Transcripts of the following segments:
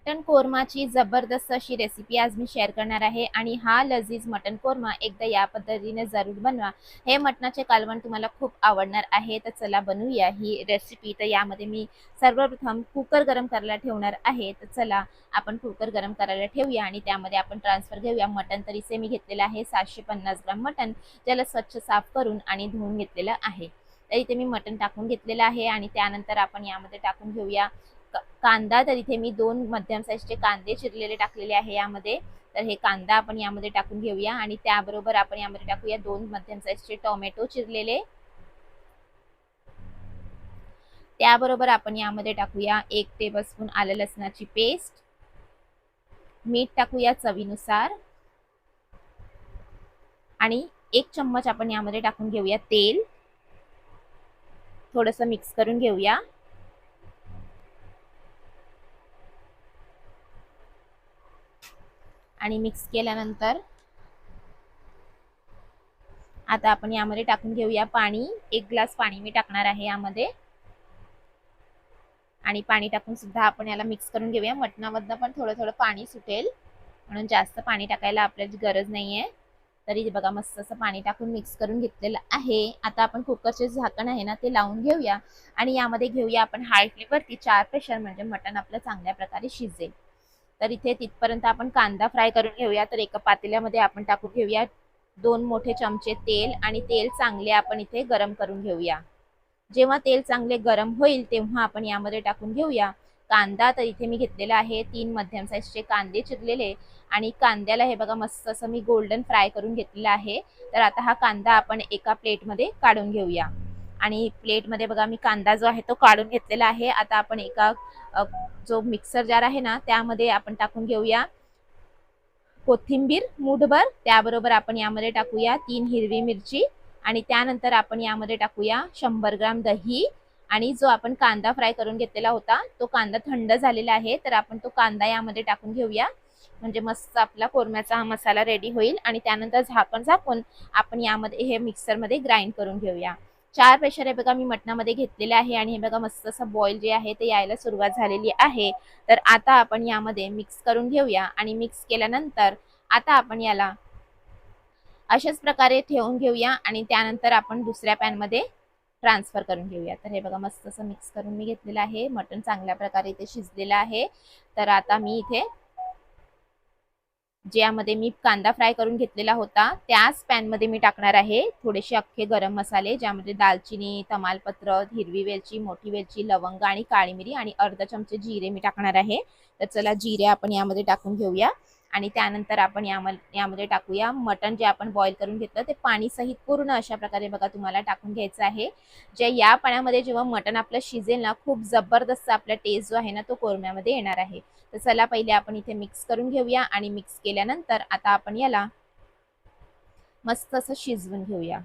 Mutton कोरमाची जबरदस्त अशी recipe आज मी शेअर करणार आहे आणि हा लजीज मटन कोरमा एकदा या पद्धतीने जरूर बनवा। हे मटणाचे कालवण तुम्हाला खूप आवडणार आहे। तर चला बनवूया ही रेसिपी। तर यामध्ये मी सर्वप्रथम कुकर गरम करायला ठेवणार आहे। तर चला आपण कुकर गरम करायला ठेवूया आणि त्यामध्ये आपण ट्रान्सफर घेऊया मटन। तर इथे मी घेतलेला आहे 750 ग्राम मटन, ज्याला स्वच्छ साफ करून आणि धुवून घेतलेलं आहे। तर इथे मी मटन टाकून घेतलेलं आहे आणि त्यानंतर आपण यामध्ये टाकून घेऊया कांदा। तर इथे मी 2 मध्यम साईजचे कांदे चिरलेले टाकलेले आहे यामध्ये। तर हे कांदा आपण यामध्ये टाकून घेऊया आणि त्याबरोबर आपण यामध्ये टाकूया 2 मध्यम साईजचे टोमॅटो चिरलेले। त्याबरोबर आपण यामध्ये टाकूया 1 टेबलस्पून आलं लसणाची पेस्ट, मीठ टाकूया चवीनुसार आणि 1 चम्मच आपण यामध्ये टाकून घेऊया तेल। थोडंसं मिक्स करून घेऊया आणि मिक्स केल्यानंतर आता आपण यामध्ये टाकून घेऊया पाणी। 1 ग्लास पाणी मी टाकणार आहे यामध्ये आणि पाणी टाकून सुद्धा आपण याला मिक्स करून घेऊया। मटणामधनं पण थोडं थोडं पाणी सुटेल, म्हणून जास्त पाणी टाकायला आपल्याला गरज नाहीये। तरी बघा मस्त असं पाणी टाकून मिक्स करून घेतलेलं आहे। आता आपण कुकरचे झाकण आहे ना ते लावून घेऊया आणि यामध्ये घेऊया आपण हाय फ्लेमवरती 4 प्रेशर, म्हणजे मटण आपलं चांगल्या प्रकारे शिजेल। तर इथे तिथपर्यंत आपण कांदा फ्राय करून घेऊया। तर एका पातेल्यामध्ये आपण टाकून घेऊया 2 मोठे चमचे तेल आणि तेल चांगले आपण इथे गरम करून घेऊया। जेव्हा तेल चांगले गरम होईल तेव्हा आपण यामध्ये टाकून घेऊया कांदा। तर इथे मी घेतलेला आहे 3 मध्यम साईजचे कांदे चिरलेले आणि कांद्याला हे बघा मस्त असं मी गोल्डन फ्राय करून घेतलेला आहे। तर आता हा कांदा आपण एका प्लेटमध्ये काढून घेऊया आणि प्लेटमध्ये बघा मी कांदा जो आहे तो काढून घेतलेला आहे। आता आपण एका जो मिक्सर जार आहे ना त्यामध्ये आपण टाकून घेऊया कोथिंबीर मूठभर। त्याबरोबर आपण यामध्ये टाकूया 3 हिरवी मिरची आणि त्यानंतर आपण यामध्ये टाकूया 100 ग्राम दही आणि जो आपण कांदा फ्राय करून घेतलेला होता तो कांदा थंड झालेला आहे। तर आपण तो कांदा यामध्ये टाकून घेऊया, म्हणजे मस्त आपला कोरम्याचा हा मसाला रेडी होईल आणि त्यानंतर झाकण झाकून आपण यामध्ये हे मिक्सरमध्ये ग्राइंड करून घेऊया। 4 प्रेशर आहे बघा मी मटणामध्ये घेतलेले आहे आणि हे बघा मस्त असं बॉईल जे आहे ते यायला सुरुवात झालेली आहे। तर आता आपण यामध्ये मिक्स करून घेऊया आणि मिक्स केल्यानंतर आता आपण याला अशाच प्रकारे ठेवून घेऊया आणि त्यानंतर आपण दुसऱ्या पॅन मध्ये ट्रान्सफर करून घेऊया। तर हे बघा मस्त असं मिक्स करून मी घेतलेलं आहे। मटण चांगल्या प्रकारे इथे शिजलेलं आहे। तर आता मी इथे ज्यामध्ये मी कांदा फ्राय करून घेतलेला होता त्याच पॅन मध्ये मी टाकणार आहे थोडेसे अख्खे गरम मसाले, ज्यामध्ये दालचिनी, तमालपत्र, हिरवी वेलची, मोठी वेलची, लवंग आणि काळी मिरी आणि अर्धा चमचे जिरे मी टाकणार आहे। तर चला जिरे आपण यामध्ये टाकून घेऊया आणि त्यानंतर आपण यामध्ये टाकूया मटण जे आपण बॉईल करून घेतलं ते पाणी सहित पूर्ण अशा प्रकारे बघा तुम्हाला टाकून घ्यायचं आहे। जे या पाण्यामध्ये जेव्हा मटण आपलं शिजेल ना खूप जबरदस्त आपला टेस्ट जो आहे ना तो कोरम्यामध्ये येणार आहे। तर चला पहिले आपण इथे मिक्स करून घेऊया आणि मिक्स केल्यानंतर आता आपण याला मस्त असं शिजवून घेऊया।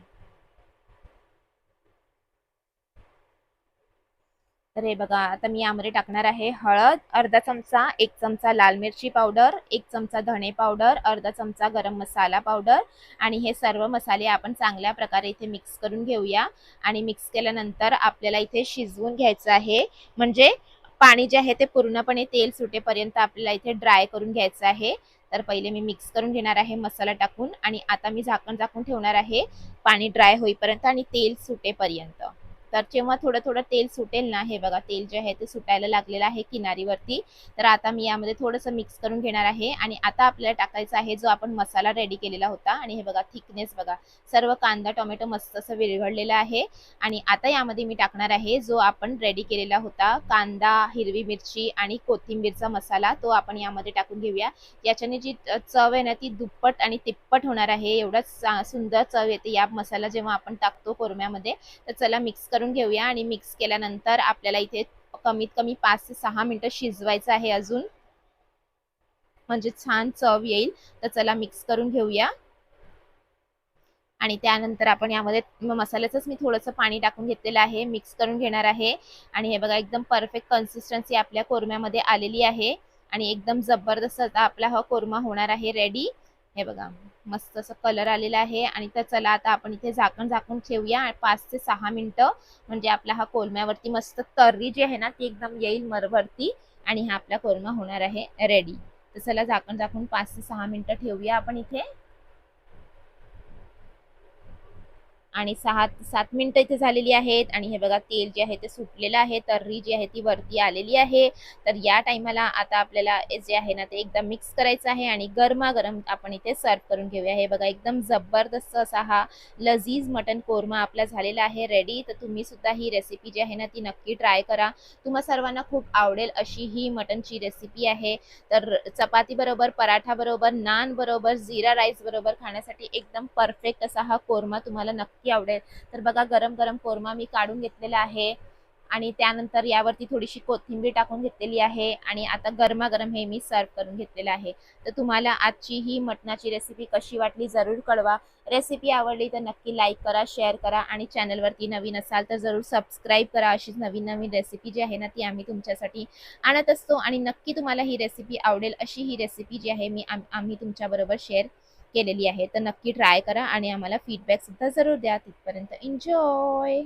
तर हे बघा आता मी यामध्ये टाकणार आहे हळद अर्धा चमचा, 1 चमचा लाल मिरची पावडर, 1 चमचा धणे पावडर, अर्धा चमचा गरम मसाला पावडर आणि हे सर्व मसाले आपण चांगल्या प्रकारे इथे मिक्स करून घेऊया आणि मिक्स केल्यानंतर आपल्याला इथे शिजवून घ्यायचं आहे, म्हणजे पाणी जे आहे ते पूर्णपणे तेल सुटेपर्यंत आपल्याला इथे ड्राय करून घ्यायचं आहे। तर पहिले मी मिक्स करून घेणार आहे मसाला टाकून आणि आता मी झाकण झाकून ठेवणार आहे पाणी ड्राय होईपर्यंत आणि तेल सुटेपर्यंत। तर जेव्हा थोडं थोडं तेल सुटेल ना, हे बघा तेल जे आहे ते सुटायला लागलेलं आहे किनारीवरती। तर आता मी यामध्ये थोडंसं मिक्स करून घेणार आहे आणि आता आपल्याला टाकायचा आहे जो आपण मसाला रेडी केलेला होता आणि हे बघा थिकनेस बघा, सर्व कांदा टोमॅटो मस्त असं विरघळलेला आहे। आणि आता यामध्ये मी टाकणार आहे जो आपण रेडी केलेला होता कांदा, हिरवी मिरची आणि कोथिंबीरचा मसाला, तो आपण यामध्ये टाकून घेऊया। याच्याने जी चव आहे ना ती दुप्पट आणि तिप्पट होणार आहे, एवढाच सुंदर चव येते या मसाला जेव्हा आपण टाकतो कोरम्यामध्ये। तर चला मिक्स करून घेऊया आणि मिक्स केल्यानंतर आपल्याला इथे कमीत कमी 5 ते 6 मिनिटं शिजवायचं आहे अजून, म्हणजे छान चव येईल। तर चला मिक्स करून घेऊया आणि त्यानंतर आपण यामध्ये मसाल्याचंच मी थोडंसं पाणी टाकून घेतलेलं आहे, मिक्स करून घेणार आहे आणि हे बघा एकदम परफेक्ट कन्सिस्टन्सी आपल्या कोरम्यामध्ये आलेली आहे आणि एकदम जबरदस्त आता आपला हा कोरमा होणार आहे रेडी। हे बघा मस्त असं कलर आलेला आहे आणि तर चला आता आपण इथे झाकण झाकून ठेवूया 5 ते 6 मिनिटं, म्हणजे आपला हा कोरम्यावरती मस्त तर्री जी आहे ना ती एकदम येईल वरती आणि हा आपला कोरमा होणार आहे रेडी. तर चला झाकण टाकून 5 ते 6 मिनिटं ठेवूया आपण इथे. आणि 6-7 मिनिटं इथे झालेली आहेत आणि हे बघा तेल जे आहे ते सुटलेलं आहे, तर्री जी आहे ती वरती आलेली आहे. तर या टायमाला आता आपल्याला जे आहे ना ते एकदा मिक्स करायचं आहे आणि गरमागरम आपण इथे सर्व करून घेऊया. हे बघा एकदम जबरदस्त असा हा लजीज मटन कोरमा आपला झालेला आहे रेडी. तर तुम्ही सुद्धा ही रेसिपी जी आहे ना ती नक्की ट्राय करा. तुम्हा सर्वांना खूप आवडेल अशी ही मटनची रेसिपी आहे. तर चपाती बरोबर, पराठा बरोबर, नान बरोबर, जीरा राईस बरोबर खाण्यासाठी एकदम परफेक्ट असा हा कोरमा तुम्हाला नक्की आवडेल. तर बघा गरम गरम कोरमा मी काढून घेतलेला आहे आणि त्यानंतर यावरती थोडीशी कोथिंबीर टाकून घेतलेली आहे आणि आता गरमागरम हे मी सर्व करून घेतलेलं आहे. तर तुम्हाला आजची ही मटणाची रेसिपी कशी वाटली जरूर कळवा. रेसिपी आवडली तर नक्की लाईक करा, शेअर करा आणि चॅनलवरती नवीन असाल तर जरूर सबस्क्राईब करा. अशीच नवीन नवीन रेसिपी जी आहे ना ती आम्ही तुमच्यासाठी आणत असतो आणि नक्की तुम्हाला ही रेसिपी आवडेल अशी ही रेसिपी जी आहे आम्ही तुमच्याबरोबर शेअर केलेली आहे. तर नक्की ट्राय करा आणि आम्हाला फीडबॅक सुद्धा जरूर द्या. तिथपर्यंत एन्जॉय.